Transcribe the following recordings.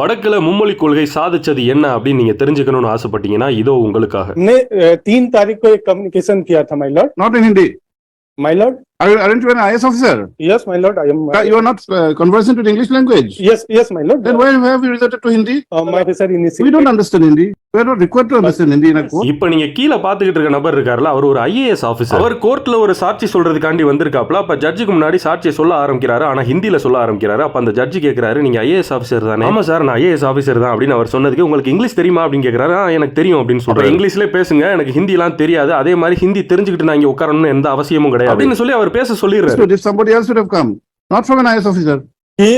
வடக்குல மும்மொழி கொள்கை சாதிச்சது என்ன அப்படின்னு நீங்க தெரிஞ்சுக்கணும்னு ஆசைப்பட்டீங்கன்னா இதோ உங்களுக்காக. ने 3 तारीख को एक कम्युनिकेशन किया था my Lord. Not in Hindi. My Lord. Aren't you an IS officer? Yes my lord, I am. You are not conversant with English language. Yes my lord. Then why have you resorted to Hindi? My officer initiated. We don't understand Hindi. We are not required to understand Hindi in a court. இப்ப நீங்க கீழ பாத்துக்கிட்டு இருக்க நபர் இருக்காருல, அவர் ஒரு IAS officer. அவர் கோர்ட்ல ஒரு சாட்சி சொல்றதுக்காண்டி வந்திருக்காப்ல. அப்ப ஜட்ஜுக்கு முன்னாடி சாட்சியை சொல்ல ஆரம்பிக்கிறாரு. ஆனா ஹிந்தில சொல்ல ஆரம்பிக்கிறாரு. அப்ப அந்த ஜட்ஜ் கேக்குறாரு, நீங்க ஐஏஎஸ் ஆபீசர் தானே? ஆமா சார், நான் ஐஏஎஸ் ஆபீசர் தான் அப்படின்னு அவர் சொன்னதுக்கு, உங்களுக்கு இங்கிலீஷ் தெரியுமா அப்படின்னு கேக்குறாரு. எனக்கு தெரியும் அப்படின்னு சொல்றாரு. இங்கிலீஷ்ல பேசுங்க, எனக்கு ஹிந்தி எல்லாம் தெரியாது, அதே மாதிரி ஹிந்தி தெரிஞ்சுக்கிட்டு நான் இங்க உட்காரணும்னு எந்த அவசியமும் கிடையாது அப்படின்னு சொல்லி அவர் பேச சொல்லிடுறாரு. If somebody else would have come, not from an IS officer. कि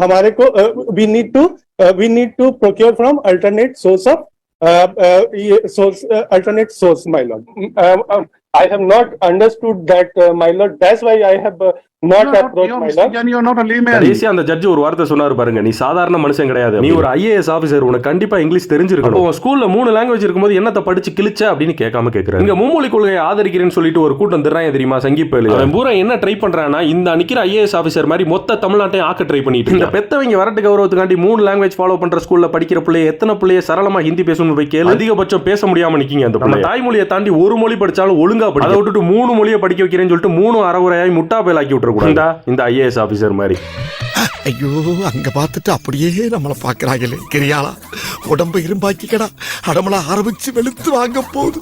हमारे को we need to procure from alternate source of alternate source my lord. I have not understood that my lord, that's why I have not approached my lord. You are not a layman. கடைசியா அந்த judge ஒரு வார்த்தை சொன்னாரு பாருங்க, நீ சாதாரண மனுஷன் கிடையாது, நீ ஒரு ஐஏஎஸ் ஆபீசர், உனக்கு கண்டிப்பா இங்கிலீஷ் தெரிஞ்சிருக்கணும். உன் ஸ்கூல்ல 3 லாங்குவேஜ் இருக்கும்போது என்னத்த படிச்சு கிழிச்ச அப்படின்னு கேட்காம கேக்குறாரு. இங்க மும்மொழி கொள்கையை ஆதரிக்கிறேன்னு சொல்லிட்டு ஒரு கூட்டம் திறாங்க தெரியுமா, சங்கிப்பேலு. அவன் பூரா என்ன ட்ரை பண்றானா, இந்த நிக்கிற ஐஏஎஸ் ஆபீசர் மாதிரி மொத்த தமிழ்நாட்டையும் ஆக்க ட்ரை பண்ணிட்டு. இந்த பெத்தவங்க வரட்டு கௌரவத்துக்காண்டி 3 லாங்குவேஜ் ஃபாலோ பண்ற ஸ்கூல்ல படிக்கிற பிள்ளைய எத்தனை பிள்ளைய சரளமா ஹிந்தி பேசணும் போய் கேளு. அதிகபட்சம் பேச முடியாம நிக்கீங்க. அந்த நம்ம தாய்மொழியை தாண்டி ஒரு மொழி படிச்சாலும் ஒழுங்கா படி, அதை விட்டுட்டு 3 மொழியை படிக்க வைக்கிறேன்னு சொல்லிட்டு 3 அறகுறையாய் முட்டா பேலாக்கி விட்டுற கூடாது இந்த ஐஏஎஸ் ஆபீசர் மாதிரி. ஐயோ, அங்க பார்த்துட்டு அப்படியே நம்மளை பாக்குறாங்களே கிரியாளா, உடம்பு இரும்பாக்கிக்கடா, அடமள ஆரம்பிச்சு வெளுத்து வாங்க போகுது.